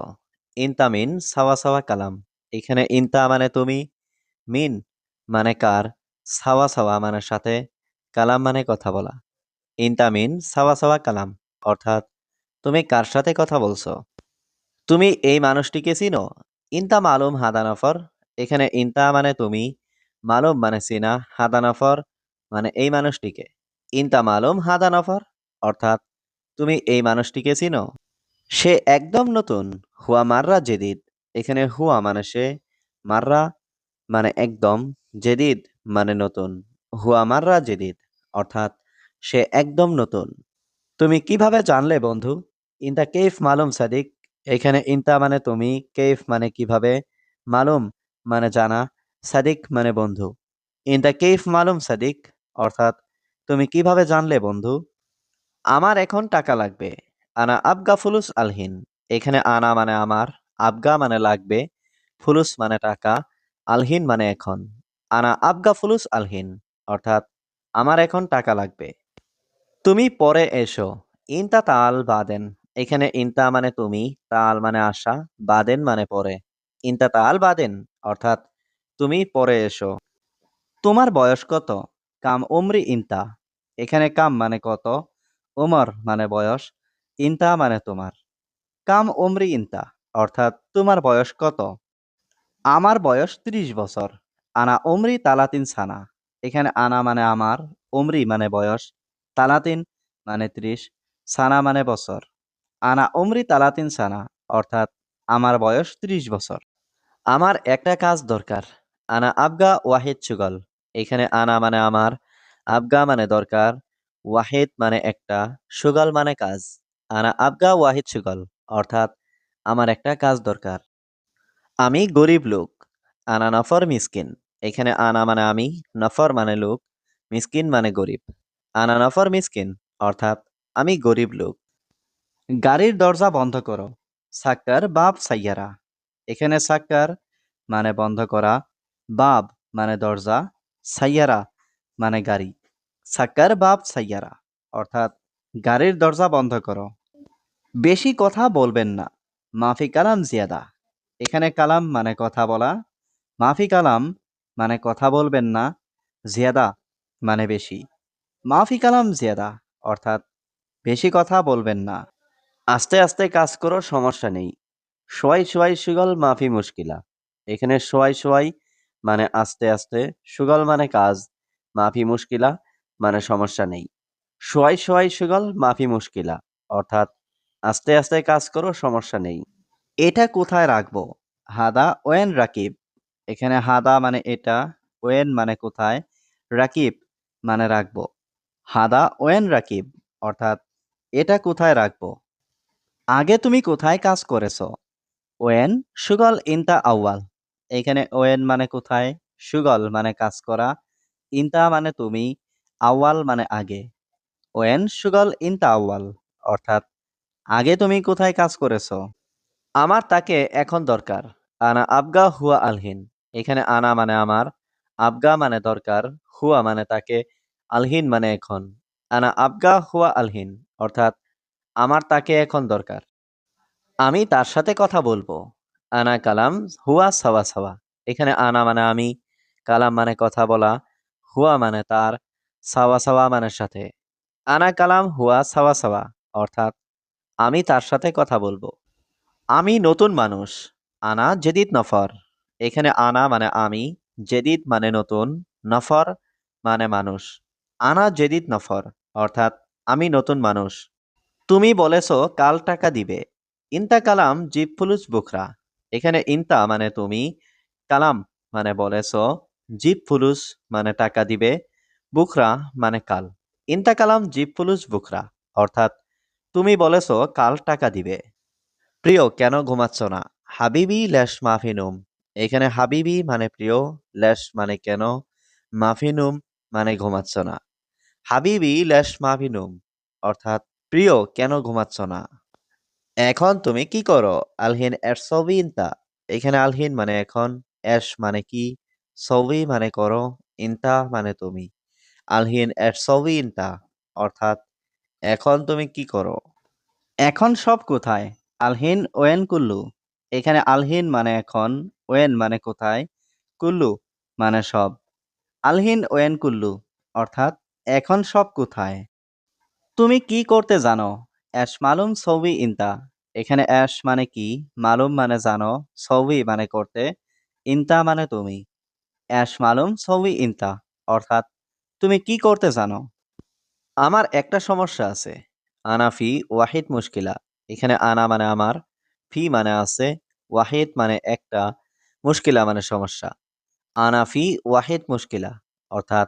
Speaker 1: ইনতা মিন সাওয়া সাওয়া কালাম। এখানে ইনতা মানে তুমি, মিন মানে কার, সাওয়া সাওয়া মানে সাথে, কালাম মানে কথা বলা। ইনতা মিন সাওয়া সাওয়া কালাম, অর্থাৎ তুমি কার সাথে কথা বলছো? তুমি এই মানুষটিকে চিনো? ইনতা মালুম হাদা নফর। এখানে ইনতা মানে তুমি, মালুম মানে চিনা, হাদা নফর মানে এই মানুষটিকে। ইনতা মালুম হাদা নফর, অর্থাৎ তুমি এই মানুষটিকে চিনো? সে একদম নতুন। হুয়া মাররা জেদিদ। এখানে হুয়া মানে সে, মাররা মানে একদম, জেদিদ মানে নতুন। হুয়া মাররা জেদিদ, অর্থাৎ সে একদম নতুন। তুমি কিভাবে জানলে বন্ধু? ইনতা কেফ মালুম সাদিক। এখানে ইনতা মানে তুমি, কেফ মানে কিভাবে, মালুম মানে জানা, সাদিক মানে বন্ধু। ইনতা কেফ মালুম সাদিক, অর্থাৎ তুমি কিভাবে জানলে বন্ধু? আমার এখন টাকা লাগবে। আনা আবগা ফুলুস আলহিন। এখানে আনা মানে আমার, আবগা মানে লাগবে, ফুলুস মানে টাকা, আলহিন মানে এখন। আনা আবগা ফুলুস আলহিন, অর্থাৎ আমার এখন টাকা লাগবে। তুমি পরে এসো। ইনতা তাল বাদেন।
Speaker 2: এখানে ইনতা মানে তুমি, তাল মানে আসা, বাদেন মানে পরে। ইনতা তাল বাদেন অর্থাৎ তুমি পরে এসো।
Speaker 1: তোমার বয়স কত? কাম উমরি ইনতা। এখানে কাম মানে কত, উমর মানে বয়স, ইনতা মানে তোমার। কাম উমরি ইনতা অর্থাৎ তোমার বয়স কত? আমার বয়স ৩০ বছর। আনা উমরি তালাতিন সানা। এখানে আনা মানে আমার, উমরি মানে বয়স, তালাতিন মানে ৩০, সানা মানে বছর। আনা উমরি তালাতিন সানা অর্থাৎ আমার বয়স ৩০ বছর।
Speaker 2: আমার একটা কাজ দরকার। আনা আবগা ওয়াহিদ সুগল। এখানে আনা মানে আমার, আবগা মানে দরকার, ওয়াহিদ মানে একটা, সুগল মানে কাজ। আনা আবগা ওয়াহিদ সুগল অর্থাৎ আমার একটা কাজ দরকার। আমি গরিব লোক। আনা নফর মিসকিন। এখানে আনা মানে আমি, নফর মানে লোক, মিসকিন মানে গরিব। আনা নফর মিসকিন অর্থাৎ আমি গরিব লোক।
Speaker 1: গাড়ির দরজা বন্ধ করো। সাক্কার বাব সাইয়ারা। এখানে সাক্কার মানে বন্ধ করা, বাব মানে দরজা, সাইয়ারা মানে গাড়ি। সাক্কার বাব সাইয়ারা অর্থাৎ গাড়ির দরজা বন্ধ করো। বেশি কথা বলবেন না। মাফি কালাম জিয়াদা। এখানে কালাম মানে কথা বলা, মাফি কালাম মানে কথা বলবেন না, জিয়াদা মানে বেশি। মাফি কালাম জিয়াদা অর্থাৎ বেশি কথা বলবেন না।
Speaker 2: আস্তে আস্তে কাজ করো, সমস্যা নেই। সোয়াই সোয়াই সুগল মাফি মুশকিলা। এখানে সোয়াই সোয়াই মানে আস্তে আস্তে, সুগল মানে কাজ, মাফি মুশকিলা মানে সমস্যা নেই। সোয়াই সোয়াই সুগল মাফি মুশকিলা অর্থাৎ আস্তে আস্তে কাজ করো, সমস্যা নেই।
Speaker 1: এটা কোথায় রাখবো? হাদা ওয়েন রাকিব। এখানে হাদা মানে এটা, ওয়েন মানে কোথায়, রাকিব মানে রাখবো। হাদা ওয়েন রাকিব অর্থাৎ এটা কোথায় রাখবো। আগে তুমি কোথায় কাজ করেছো? ওয়েন সুগল ইনতা আউয়াল। এখানে ওয়েন মানে কোথায়, সুগল মানে কাজ করা, ইনতা মানে তুমি, আউয়াল মানে আগে। ওয়েন সুগল ইনতা আউয়াল অর্থাৎ আগে তুমি কোথায় কাজ করেছো।
Speaker 2: আমার তাকে এখন দরকার। আনা আবগা হুয়া আলহিন। এখানে আনা মানে আমার, আবগা মানে দরকার, হুয়া মানে তাকে, আলহিন মানে এখন। আনা আবগা হুয়া আলহিন অর্থাৎ আমার তাকে এখন দরকার। আমি তার সাথে কথা বলবো। আনা কালাম হুয়া সাওয়া সাওয়া। এখানে আনা মানে আমি, কালাম মানে কথা বলা, হুয়া মানে তার, সাওয়া সাওয়া মানে সাথে। আনা কালাম হুয়া সাওয়া সাওয়া অর্থাৎ আমি তার সাথে কথা বলবো। আমি নতুন মানুষ। আনা জেদিদ নফর। এখানে আনা মানে আমি, জেদিদ মানে নতুন, নফর মানে মানুষ। আনা জেদিদ নফর অর্থাৎ আমি নতুন মানুষ। তুমি বলেছো কাল টাকা দিবে। ইনতা কালাম জিব ফুলুস বুকরা। এখানে ইনতা মানে তুমি, কালাম মানে বলেছো, জিব ফুলুস মানে টাকা দিবে, বুকরা মানে কাল। ইনতা কালাম জিব ফুলুস বুকরা অর্থাৎ তুমি বলেছো কাল টাকা দিবে। প্রিয় কেন ঘুমাচ্ছ না? হাবিবি ল্যাশ মাফিনুম। এখানে হাবিবি মানে প্রিয়, ল্যাশ মানে কেন, মাফিনুম মানে ঘুমাচ্ছ না। হাবিবি ল্যাশ মাফিনুম অর্থাৎ প্রিয় কেন ঘুমাচ্ছ না। এখন তুমি কি করো? আলহিন এর সবই ইনতা। এখানে আলহিন মানে এখন, এস মানে কি, সবই মানে করো, ইনতা মানে তুমি। আলহিন এর সবই ইনতা অর্থাৎ এখন তুমি কি করো।
Speaker 1: এখন সব কোথায়? আলহিন ওয়েন কুল্লু। এখানে আলহিন মানে এখন, ওয়েন মানে কোথায়, কুল্লু মানে সব। আলহিন ওয়েন কুল্লু অর্থাৎ এখন সব কোথায়। তুমি কি করতে জানো? অ্যাশ মালুম সৌবি ইনতা। এখানে অ্যাশ মানে কি, মালুম মানে জানো, সৌবি মানে করতে, ইনতা মানে তুমি। অ্যাশ মালুম সৌবি ইনতা অর্থাৎ তুমি কি করতে জানো।
Speaker 2: আমার একটা সমস্যা আছে। আনাফি ওয়াহিদ মুশকিলা। এখানে আনা মানে আমার, ফি মানে আছে, ওয়াহিদ মানে একটা, মুশকিলা মানে সমস্যা। আনাফি ওয়াহিদ মুশকিলা অর্থাৎ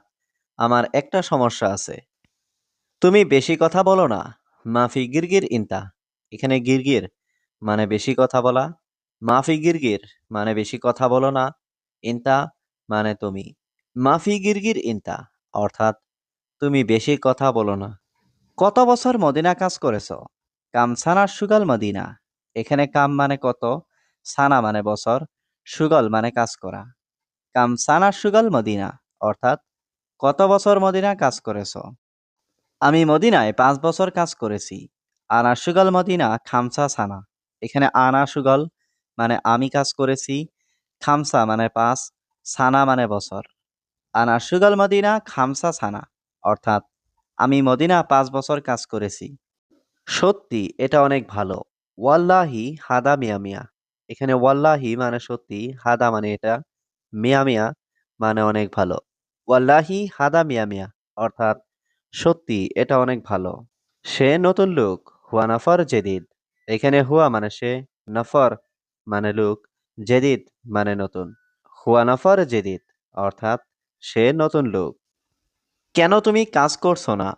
Speaker 2: আমার একটা সমস্যা আছে। তুমি বেশি কথা বলো না। মাফি গিরগির ইনতা। এখানে গিরগির মানে বেশি কথা বলা, মাফি গিরগির মানে বেশি কথা বলো না, ইনতা মানে তুমি। মাফি গিরগির ইনতা অর্থাৎ তুমি বেশি কথা বলো না।
Speaker 1: কত বছর মদিনা কাজ করেছো? কাম সানা সুগাল মদিনা। এখানে কাম মানে কত, সানা মানে বছর, সুগল মানে কাজ করা। কাম সানা সুগল মদিনা অর্থাৎ কত বছর মদিনা কাজ করেছো। আমি মদিনায় 5 বছর কাজ করেছি। আনা সুগল মদিনা খামসা সানা। এখানে আনা সুগল মানে আমি কাজ করেছি, খামসা মানে ৫, সানা মানে বছর। আনা সুগল মদিনা খামসা সানা, অর্থাৎ আমি মদিনা ৫ বছর কাজ করেছি।
Speaker 2: সত্যি এটা অনেক ভালো। ওয়াল্লাহি হাদা মিয়া মিয়া। এখানে ওয়াল্লাহি মানে সত্যি, হাদা মানে এটা, মিয়া মিয়া মানে অনেক ভালো। ওয়াল্লাহি হাদা মিয়া মিয়া, অর্থাৎ সত্যি এটা অনেক ভালো। সে নতুন লোক, হুয়া নফর জেদিদ। এখানে হুয়া মানে সে, নফর মানে লোক, জেদিদ মানে নতুন। হুয়া নফর জেদিদ, অর্থাৎ সে নতুন লোক। কেন তুমি কাজ করছো না?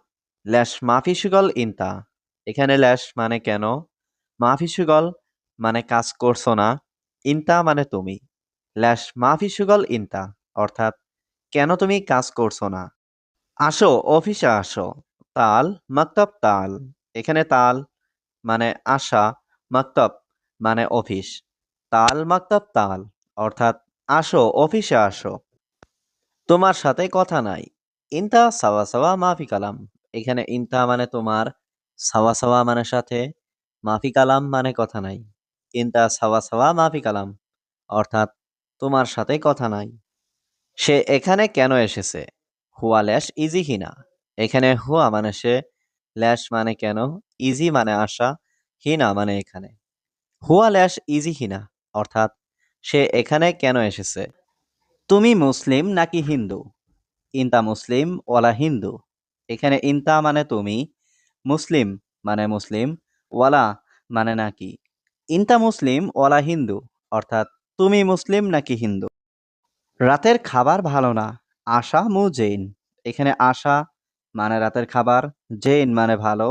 Speaker 2: ল্যাশ মাফি সুগল ইনতা। এখানে ল্যাশ মানে কেন, মাফি সুগল মানে কাজ করছো না, ইনতা মানে তুমি। ল্যাশ মাফি সুগল ইনতা, অর্থাৎ কেন তুমি কাজ করছো না? আসো অফিসে আসো। তাল মাকতাব তাল। এখানে তাল মানে আসা, মাকতাব মানে অফিস। তাল মাকতাব তাল, অর্থাৎ আসো অফিসে আসো। তোমার সাথে কথা নাই। ইনতা সাওয়া সাওয়া মাফি কালাম। এখানে ইনতা মানে তোমার, সাওয়া সাওয়া মানে সাথে, মাফি কালাম মানে কথা নাই। ইনতা সাওয়া সাওয়া মাফি কালাম, অর্থাৎ তোমার সাথে কথা নাই। সে এখানে কেন এসেছে? হুয়া ল্যাশ ইজি হিনা। এখানে হুয়া মানে সে, ল্যাশ মানে কেন, ইজি মানে আসা, হিনা মানে এখানে। হুয়া ল্যাশ ইজি হিনা, অর্থাৎ সে এখানে কেন এসেছে?
Speaker 1: তুমি মুসলিম নাকি হিন্দু? ইনতা মুসলিম ওয়ালা হিন্দু। এখানে ইনতা মানে তুমি, মুসলিম মানে মুসলিম, ওয়ালা মানে নাকি। ইনতা মুসলিম ওয়ালা হিন্দু, অর্থাৎ তুমি মুসলিম নাকি হিন্দু। রাতের খাবার ভালো না। আশা মু জৈন। এখানে আশা মানে রাতের খাবার, জৈন মানে ভালো,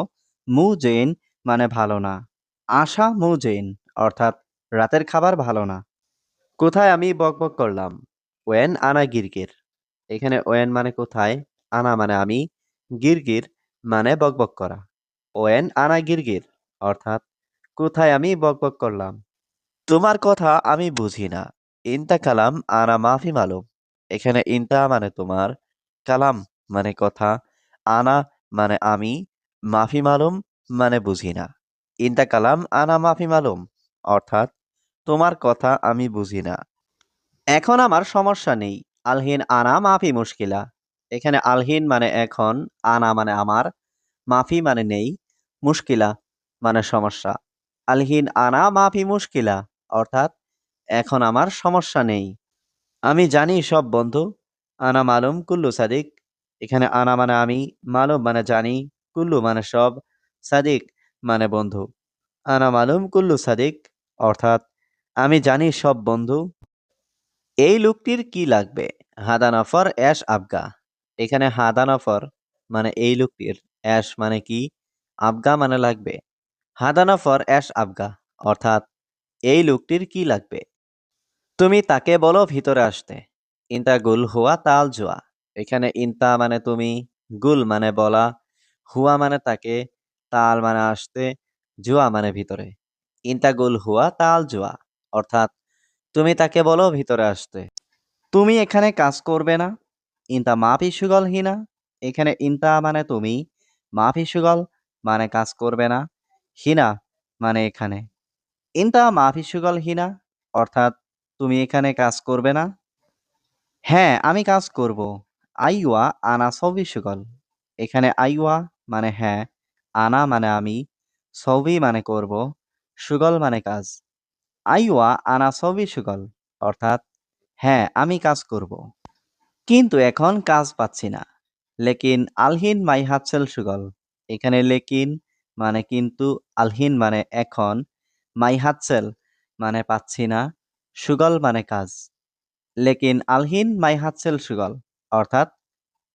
Speaker 1: মু জৈন মানে ভালো না। আশা মু জৈন, অর্থাৎ রাতের খাবার ভালো না।
Speaker 2: কোথায় আমি বকবক করলাম? ওয়েন আনা গিরগির। এখানে ওয়েন মানে কোথায়, আনা মানে আমি, গিরগির মানে বকবক করা। ওয়েন আনা গিরগির, অর্থাৎ কোথায় আমি বকবক করলাম। তোমার কথা আমি বুঝি না। ইনতা কালাম আনা মাফি মালুম। এখানে ইনতা মানে তোমার, কালাম মানে কথা, আনা মানে আমি, মাফি মালুম মানে বুঝি না। ইনতা কালাম আনা মাফি মালুম, অর্থাৎ তোমার কথা আমি বুঝি না।
Speaker 1: এখন আমার সমস্যা নেই। আলহিন আনা মাফি মুশকিলা। এখানে আলহিন মানে এখন, আনা মানে আমার, মাফি মানে নেই, মুশকিলা মানে সমস্যা। আলহিন আনা মাফি মুশকিলা, অর্থাৎ এখন আমার সমস্যা নেই। আমি জানি সব বন্ধু। আনা মালুম কুল্লু সাদিক। এখানে আনা মানে আমি, মালুম মানে জানি, কুল্লু মানে সব, সাদিক মানে বন্ধু। আনা মালুম কুল্লু সাদিক, অর্থাৎ আমি জানি সব বন্ধু। এই লোকটির কি লাগবে? হাদা নফর অ্যাশ আবগা। এখানে হাদা নফর মানে এই লোকটির, অ্যাশ মানে কি, আবগা মানে লাগবে। হাদা নফর অ্যাশ আবগা, অর্থাৎ এই লোকটির কি লাগবে? তুমি তাকে বলো ভিতরে আসতে। ইনতা গুল হুয়া তাল জুয়া। এখানে ইনতা মানে তুমি, গুল মানে বলা, হুয়া মানে তাকে, তাল মানে আসতে, জুয়া মানে ভিতরে। ইনতা গুল হুয়া তাল জুয়া, অর্থাৎ তুমি তাকে বলো ভিতরে আসতে। তুমি এখানে কাজ করবে না? ইনতা মাফি সুগল হিনা। এখানে ইনতা মানে তুমি, মাফি সুগল মানে কাজ করবে না, হিনা মানে এখানে। ইনতা মাফি সুগল হিনা, অর্থাৎ তুমি এখানে কাজ করবে না? হ্যাঁ, আমি কাজ করব। আইওয়া আনা সবই সুগল। এখানে আইওয়া মানে হ্যাঁ, আনা মানে আমি, সবই মানে করব, সুগল মানে কাজ। আইওয়া আনা সবই সুগল, অর্থাৎ হ্যাঁ, আমি কাজ করব। কিন্তু এখন কাজ পাচ্ছি না। লেকিন আলহিন মাই হাতসেল সুগল। এখানে লেকিন মানে কিন্তু, আলহিন মানে এখন, মাই হাতসেল মানে পাচ্ছি না, সুগল মানে কাজ। লেকিন আলহিন মাই হাতসেল সুগল, অর্থাৎ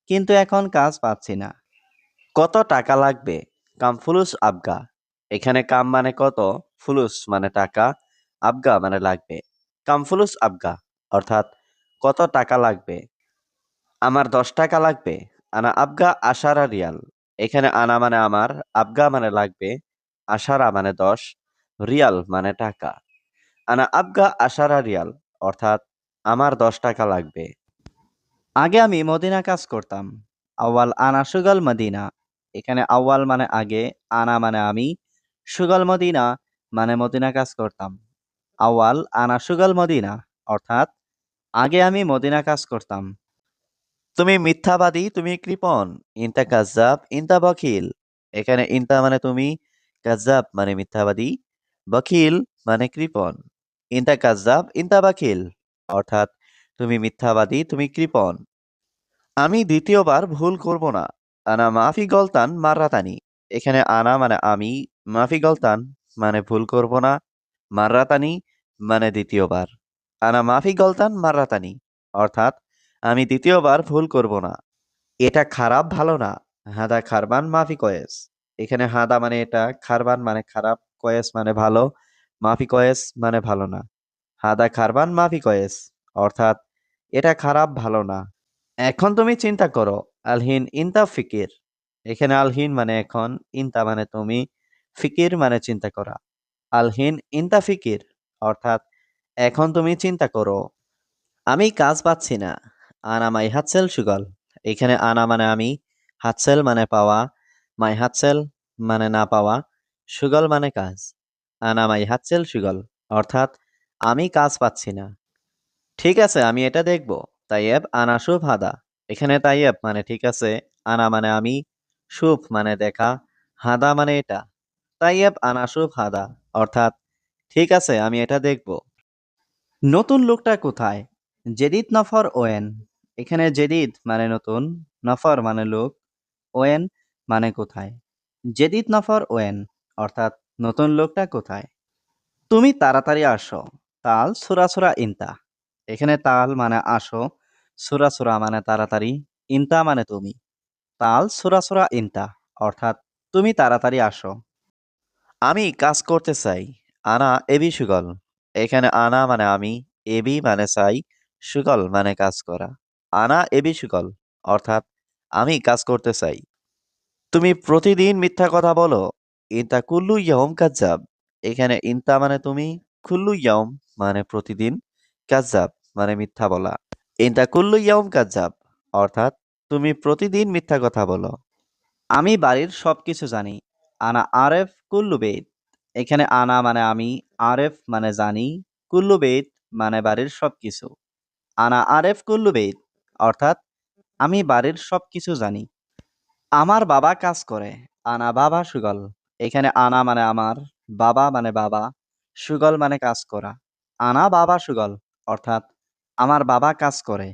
Speaker 1: কিন্তু এখন কাজ পাচ্ছি না।
Speaker 2: কত টাকা লাগবে? কাম ফুলুস আবগা। এখানে কাম মানে কত, ফুলুস মানে টাকা, আবগা মানে লাগবে। কাম ফুলুস আবগা, অর্থাৎ কত টাকা লাগবে? আমার 10 টাকা লাগবে। আনা আবগা আশারা রিয়াল। এখানে আনা মানে আমার, আবগা মানে লাগবে, আশারা মানে 10, রিয়াল মানে টাকা। আনা আবগা আশারা রিয়াল, অর্থাৎ আমার 10 টাকা লাগবে।
Speaker 1: আগে আমি মদিনা কাজ করতাম। আওয়াল আনা সুগল মদিনা। এখানে আওয়াল মানে আগে, আনা মানে আমি, সুগল মদিনা মানে মদিনা কাজ করতাম। আওয়াল আনা সুগল মদিনা অর্থাৎ আগে আমি মদিনা কাজ করতাম।
Speaker 2: তুমি মিথ্যাবাদী, তুমি কৃপণ। ইনতা কাজ্জাব, ইনতা বখিল। এখানে ইনতা মানে তুমি, কাজ্জাব মানে মিথ্যাবাদী, বখিল মানে কৃপণ। ইনতা কাজ্জাব, ইনতা বখিল অর্থাৎ তুমি মিথ্যাবাদী, তুমি কৃপণ। আমি দ্বিতীয়বার ভুল করব না। আনা মাফি গলতান মাররাতানি। এখানে আনা মানে আমি, মাফি গলতান মানে ভুল করব না, মাররাতানি মানে দ্বিতীয়বার। আনা মাফি গলতান মাররাতানি অর্থাৎ আমি দ্বিতীয়বার ভুল করব না। এটা খারাপ ভালো না। হাদা খারবান মাফি কয়েস। এখানে হাদা মানে এটা, খারবান মানে খারাপ, কয়েস মানে ভালো, মাফি কয়েস মানে ভালো না। হাদা খারবান মাফি কয়েস অর্থাৎ এটা খারাপ ভালো না। এখন তুমি চিন্তা করো। আলহিন ইনতা ফিকির। এখানে আলহিন মানে এখন, ইনতা মানে তুমি, ফিকির মানে চিন্তা করা। আলহিন ইনতা ফিকির অর্থাৎ এখন তুমি চিন্তা করো। আমি কাজ পাচ্ছি না। আনা মাই হাতসেল সুগল। এখানে আনা মানে আমি, হাতসেল মানে পাওয়া, মাই হাতসেল মানে না পাওয়া, সুগল মানে কাজ। আনা মাই হাতসেল সুগল অর্থাৎ আমি কাজ পাচ্ছি না। ঠিক আছে, আমি এটা দেখব। তাইয়েব আনা শুভ হাদা। এখানে তাইয়েব মানে ঠিক আছে, আনা মানে আমি, শুভ মানে দেখা, হাদা মানে এটা। তাইয়েব আনা শুভ হাদা অর্থাৎ ঠিক আছে, আমি এটা দেখব। নতুন লোকটা কোথায়? জেদিদ নফর ওয়েন। এখানে জেদিদ মানে নতুন, নফর মানে লোক, ওয়েন মানে কোথায়। জেদিদ নফর ওয়েন অর্থাৎ নতুন লোকটা কোথায়। তুমি তাড়াতাড়ি আসো। তাল সুরা সুরা ইনতা। এখানে তাল মানে আসো, সুরা সুরা মানে তাড়াতাড়ি, ইনতা মানে তুমি। তাল সুরা সুরা ইনতা অর্থাৎ তুমি তাড়াতাড়ি আসো। আমি কাজ করতে চাই। আনা এবি সুগল। এখানে আনা মানে আমি, এবি মানে চাই, সুগল মানে কাজ করা। আনা এবি সুগল অর্থাৎ আমি কাজ করতে চাই। তুমি প্রতিদিন মিথ্যা কথা বলো। ইনতা কুল্লু ইয়ম কাজ্জাব। এখানে ইনতা মানে তুমি, কুল্লু ইয়ম মানে প্রতিদিন, কাজ্জাব মানে মিথ্যা বলা। ইনতা কুল্লু ইয়ম কাজ্জাব অর্থাৎ তুমি প্রতিদিন মিথ্যা কথা বলো।
Speaker 1: আমি বাড়ির সবকিছু জানি। আনা আরেফ কুল্লু বেত। এখানে আনা মানে আমি, আরেফ মানে জানি, কুল্লু বেত মানে বাড়ির সবকিছু। আনা আরেফ কুল্লু বেত অর্থাৎ আমি বাড়ির সবকিছু জানি। আমার বাবা কাজ করে। আনা বাবা সুগল। এখানে আনা মানে আমার, বাবা মানে বাবা, সুগল মানে কাজ করা। আনা বাবা সুগল অর্থাৎ আমার বাবা কাজ করে।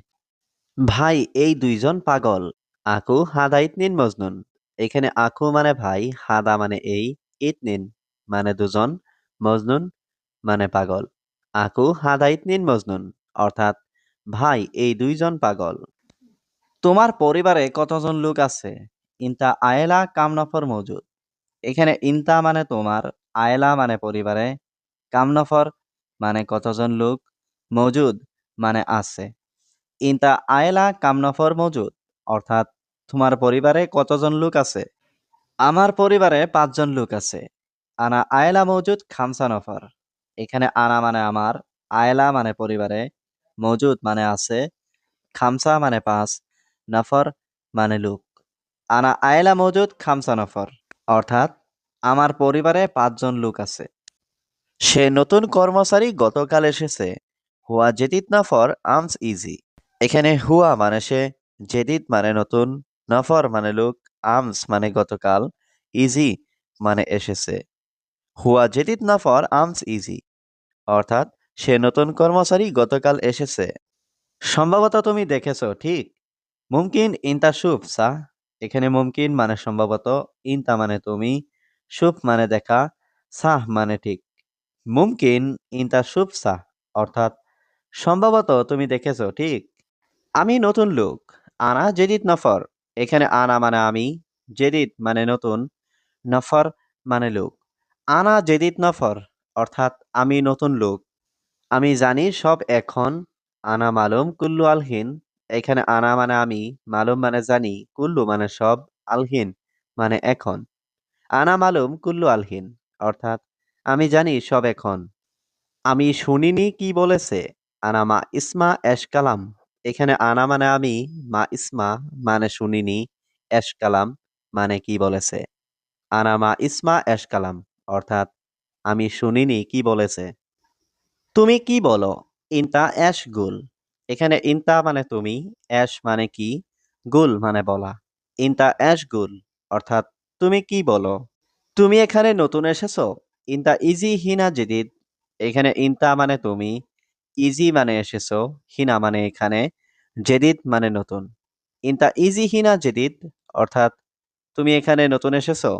Speaker 2: ভাই এই দুইজন পাগল। আকু হাদা ইতনিন মজনুন। এখানে আকু মানে ভাই, হাদা মানে এই, ইতনিন মানে দুজন, মজনুন মানে পাগল। আকু হাদা ইতনিন মজনুন অর্থাৎ ভাই এই দুইজন পাগল।
Speaker 1: তোমার পরিবারে কতজন লোক আছে? ইনতা আয়েলা কামনফর মজুদ। এখানে ইনতা মানে তোমার, আয়েলা মানে পরিবারে, কামনফর মানে কতজন লোক, মজুদ মানে আছে। ইনতা আয়েলা কামনফর মজুদ অর্থাৎ তোমার পরিবারে কতজন লোক আছে। আমার পরিবারে 5 জন লোক আছে। আনা আয়েলা মজুদ খামসা নফর। এখানে আনা মানে আমার, আয়েলা মানে পরিবারে, মজুদ মানে আছে, খামসা মানে 5, নফর মানে লোক। আনা আয়েলা মজুদ খামসা নফর অর্থাৎ আমার পরিবারে 5 জন লোক আছে।
Speaker 2: সে নতুন কর্মচারী গতকাল এসেছে। হুয়া জেদিদ নফর আমস ইজি। এখানে হুয়া মানে সে, জেদিদ মানে নতুন, নফর মানে লোক, আমস মানে গতকাল, ইজি মানে এসেছে। হুয়া জেদিদ নফর আমস ইজি অর্থাৎ সে নতুন কর্মচারী গতকাল এসেছে।
Speaker 1: সম্ভবত তুমি দেখেছো, ঠিক? মুমকিন ইনতা শুভ সা। এখানে মুমকিন মানে সম্ভবত, ইনতা মানে তুমি, শুভ মানে দেখা, সাহ মানে ঠিক। মুমকিন ইনতা শুভ সাহ অর্থাৎ সম্ভবত তুমি দেখেছো, ঠিক? আমি নতুন লোক। আনা জেদিদ নফর। এখানে আনা মানে আমি, জেদিদ মানে নতুন, নফর মানে লোক। আনা জেদিদ নফর অর্থাৎ আমি নতুন লোক। আমি জানি সব এখন। আনা মালুম কুল্লু আলহিন। এখানে আনা মানে আমি, মালুম মানে জানি, কুল্লু মানে সব, আলহিন মানে এখন। আনা মালুম কুল্লু আলহিন অর্থাৎ আমি জানি সব এখন। আমি শুনিনি কি বলেছে। আনা মা ইসমা এশ কালাম। এখানে আনা মানে আমি, মা ইসমা মানে শুনিনি, এশ কালাম মানে কি বলেছে। আনা মা ইসমা এশ কালাম অর্থাৎ আমি শুনিনি কি বলেছে। তুমি কি বলো? ইনতা এশ গুল। এখানে ইনতা মানে তুমি, এশ মানে কি, গুল মানে বলা। ইনতা এশ গুল অর্থাৎ তুমি কি বলো? তুমি এখানে নতুন এসেছো? ইনতা ইজি হিনা জেদিদ। এখানে ইনতা মানে তুমি, ইজি মানে এসেছো, হিনা মানে এখানে, জেদিদ মানে নতুন। ইনতা ইজি হিনা জেদিদ অর্থাৎ তুমি এখানে নতুন এসেছো?